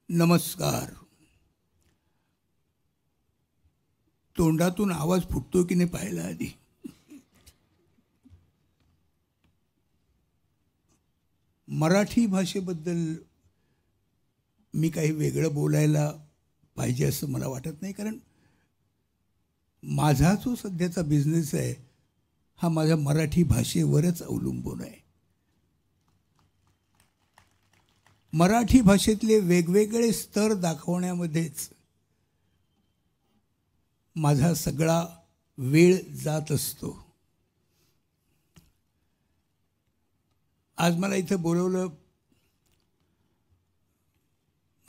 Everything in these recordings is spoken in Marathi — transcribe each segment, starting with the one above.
नमस्कार. तोंडातून आवाज फुटतो की नाही पाहिला आधी. मराठी भाषेबद्दल मी काही वेगळं बोलायला पाहिजे असं मला वाटत नाही, कारण माझा जो सध्याचा बिझनेस आहे हा माझ्या मराठी भाषेवरच अवलंबून आहे. मराठी भाषेतले वेगवेगळे स्तर दाखवण्यामध्येच माझा सगळा वेळ जात असतो. आज मला इथं बोलवलं,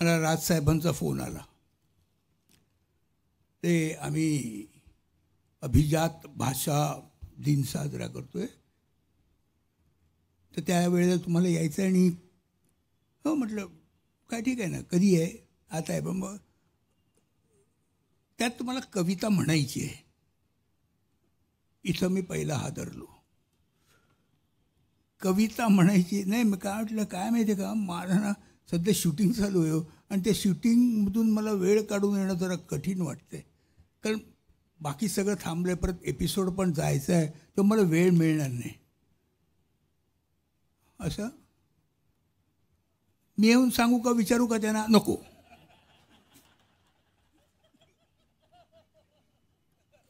मला राजसाहेबांचा फोन आला. ते आम्ही अभिजात भाषा दिन साजरा करतोय, तर त्यावेळेला तुम्हाला यायचं आहे. आणि हो म्हटलं, काय ठीक आहे ना, कधी आहे? आता आहे. पण मग त्यात तुम्हाला कविता म्हणायची आहे. इथं मी पहिला हादरलो. कविता म्हणायची नाही. मग काय म्हटलं, काय माहिती आहे का, माझं ना सध्या शूटिंग चालू आहे आणि त्या शूटिंगमधून मला वेळ काढून येणं जरा कठीण वाटतंय, कारण बाकी सगळं थांबलं आहे. परत एपिसोड पण जायचं आहे, तर मला वेळ मिळणार नाही. असं मी येऊन सांगू का, विचारू का त्यांना? नको.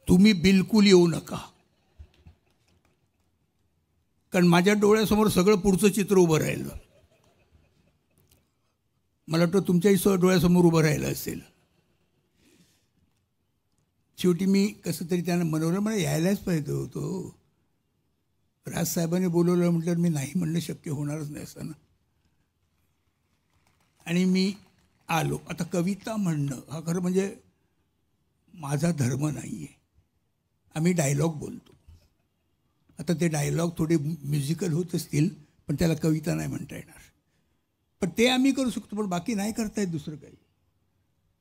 तुम्ही बिलकुल येऊ नका, कारण माझ्या डोळ्यासमोर सगळं पुढचं चित्र उभं राहिलं. मला वाटतं तुमच्याही डोळ्यासमोर उभं राहिलं असेल. शेवटी मी कसं तरी त्यांना मनवलं, मला यायलाच पाहिजे होतो. राजसाहेबांनी बोलवलं म्हटल्यावर मी नाही म्हणणं शक्य होणारच नाही असं ना. आणि मी आलो. आता कविता म्हणणं हा खरं म्हणजे माझा धर्म नाही आहे. आम्ही डायलॉग बोलतो. आता ते डायलॉग थोडे म्युझिकल होत असतील, पण त्याला कविता नाही म्हणता येणार. पण ते आम्ही करू शकतो, पण बाकी नाही करता येत दुसरं काही.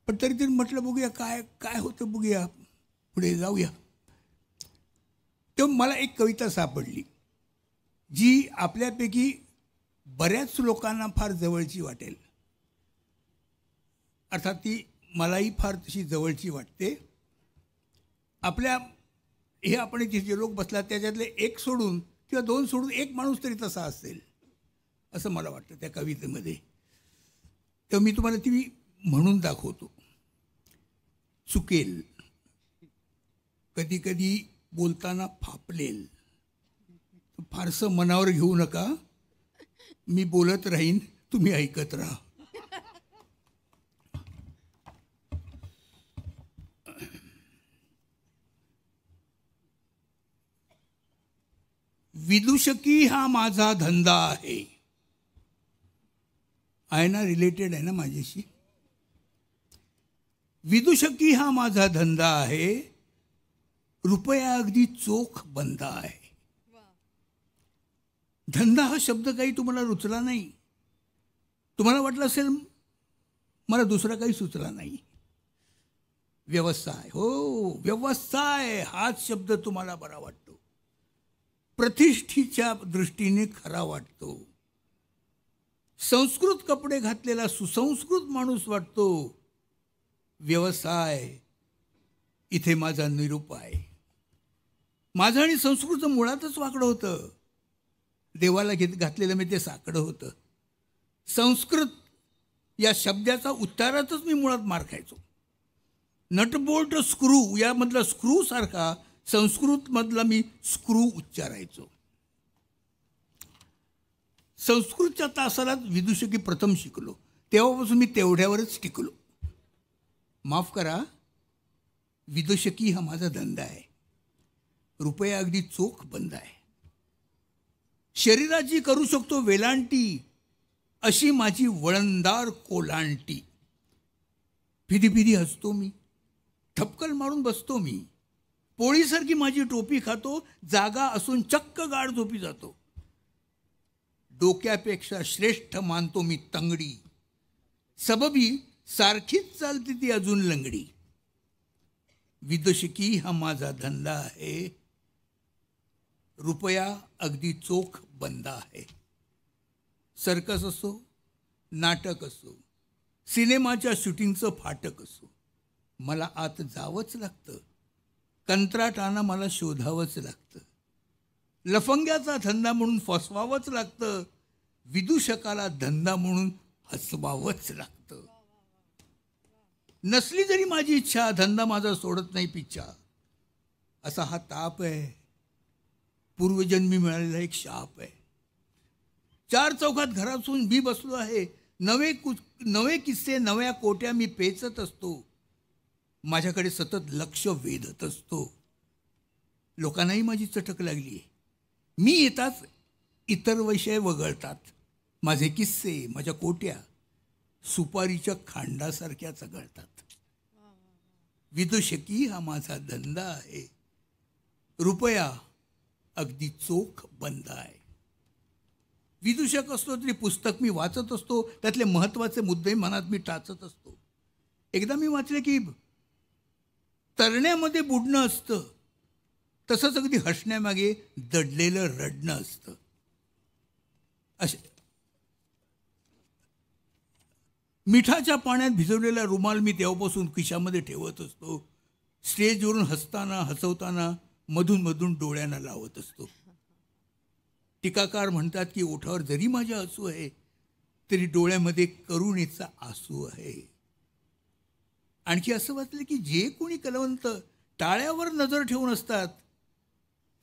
पण तरी म्हटलं बघूया काय काय होतं, बघूया, पुढे जाऊया. तेव्हा मला एक कविता सापडली जी आपल्यापैकी बऱ्याच लोकांना फार जवळची वाटेल. अर्थात ती मलाही फार तशी जवळची वाटते. आपल्या हे आपण जे लोक बसला त्याच्यातले एक सोडून किंवा दोन सोडून एक माणूस तरी तसा असेल असं मला वाटतं त्या कवितेमध्ये. तर मी तुम्हाला ती म्हणून दाखवतो. चुकेल, कधी कधी बोलताना फापलेल, फारसं मनावर घेऊ नका. मी बोलत राहीन, तुम्ही ऐकत राहा. विदूषकी हा माझा धंदा आहे. ना, रिलेटेड आहे ना माझ्याशी. विदूषकी हा माझा धंदा आहे, रुपया अगदी चोख बंदा आहे. धंदा हा शब्द काही तुम्हाला रुचला नाही. तुम्हाला वाटलं असेल मला दुसरा काही सुचला नाही. व्यवसाय, हो व्यवसाय हाच शब्द तुम्हाला बरा वाटतो, प्रतिष्ठेच्या दृष्टीने खरा वाटतो. संस्कृत कपडे घातलेला सुसंस्कृत माणूस वाटतो. व्यवसाय इथे माझा निरूप आहे. माझं आणि संस्कृतचं मुळातच वाकडं होतं. देवाला घातलेलं मी ते साकडं होतं. संस्कृत या शब्दाचा उच्चारातच मी मुळात मार खायचो. नटबोल्ट स्क्रू यामधला स्क्रू सारखा संस्कृतमधला मी स्क्रू उच्चारायचो. संस्कृतच्या तासाला विदूषकी प्रथम शिकलो. तेव्हापासून मी तेवढ्यावरच टिकलो. माफ करा, विदूषकी हा माझा धंदा आहे, रुपया अगदी चोख बंद आहे. शरीराची करू शकतो वेलांटी, अशी माझी वळणदार कोलांटी. फिदी फिदी हसतो मी, ठपकल मारून बसतो मी. पोळीसारखी माझी टोपी खातो, जागा असून चक्क गाढ झोपी जातो. डोक्यापेक्षा श्रेष्ठ मानतो मी तंगडी, सबबी सारखीच चालते ती अजून लंगडी. विदूषकी हा माझा धंदा आहे, रुपया अगदी चोख बंद आहे. सर्कस असो, नाटक असो, सिनेमाच्या शूटिंगचं फाटक असो, मला आत जावंच लागतं. कंत्राटानं मला शोधावंच लागतं. लफंग्याचा धंदा म्हणून फसवावंच लागतं. विदूषकाला धंदा म्हणून हसवावंच लागतं. नसली जरी माझी इच्छा, धंदा माझा सोडत नाही पिच्छा. असा हा ताप आहे, पूर्वजन्मी मिळालेला एक शाप आहे. चार चौकात घरातून मी बसलो आहे. नवे किस्से नव्या कोट्या मी पेचत असतो. माझ्याकडे सतत लक्ष वेधत असतो. लोकांनाही माझी चटक लागली आहे. मी येताच इतर विषय वगळतात. माझे किस्से, माझ्या कोट्या सुपारीच्या खांडासारख्या चघळतात. विदूषकी हा माझा धंदा आहे. रुपया अगदी चोख बंद आहे. विदूषक असतो तरी पुस्तक मी वाचत असतो. त्यातले महत्त्वाचे मुद्दे मनात मी टाचत असतो. एकदा मी वाचले की तरण्यामध्ये बुडणं असतं, तसंच अगदी हसण्यामागे दडलेलं रडणं असतं. असे मिठाच्या पाण्यात भिजवलेला रुमाल मी तेव्हापासून खिशामध्ये ठेवत असतो. स्टेजवरून हसताना हसवताना मधून मधून डोळ्यांना लावत असतो. टीकाकार म्हणतात की ओठावर जरी माझ्या हसू आहे, तरी डोळ्यामध्ये करुणेचा आसू आहे. आणखी असं वाटलं की जे कोणी कलावंत टाळ्यावर नजर ठेवून असतात,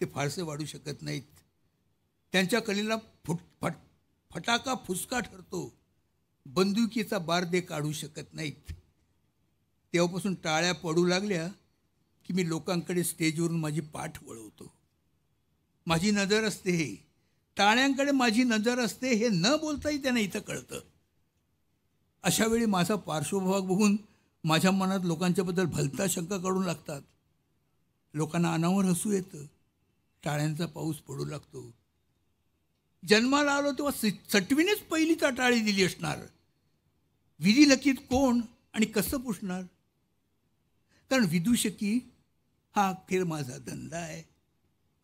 ते फारसे वाढू शकत नाहीत. त्यांच्या कलेला फटाका फुसका ठरतो. बंदुकीचा बारदे काढू शकत नाहीत. तेव्हापासून टाळ्या पडू लागल्या की मी लोकांकडे स्टेजवरून माझी पाठ वळवतो. माझी नजर असते, टाळ्यांकडे माझी नजर असते, हे न बोलताही त्यांना इथं कळतं. अशा वेळी माझा पार्श्वभाग बघून माझ्या मनात लोकांच्याबद्दल भलता शंका काढू लागतात. लोकांना अनावर हसू येतं. टाळ्यांचा पाऊस पडू लागतो. जन्माला आलो तेव्हा सटवीनेच पहिली टाळी दिली असणार. विधी लकीत कोण आणि कसं पुसणार? कारण विदूषकी हा अखेर माझा धंदा आहे.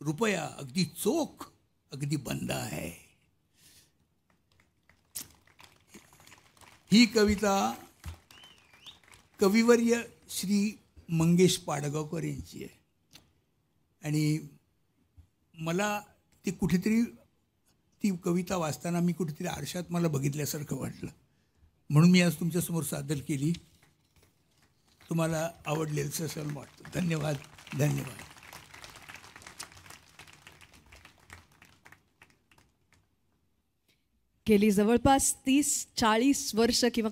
रुपया अगदी चोख अगदी बंद आहे. ही कविता कविवर्य श्री मंगेश पाडगावकर यांची आहे. आणि मला ती कुठेतरी ती कविता वाचताना मी कुठेतरी आरशात मला बघितल्यासारखं वाटलं. म्हणून मी आज तुमच्यासमोर सादर केली. तुम्हाला आवडलेलं असं वाटतं. धन्यवाद धन्यवाद. गेली जवळपास 30-40 वर्ष किंवा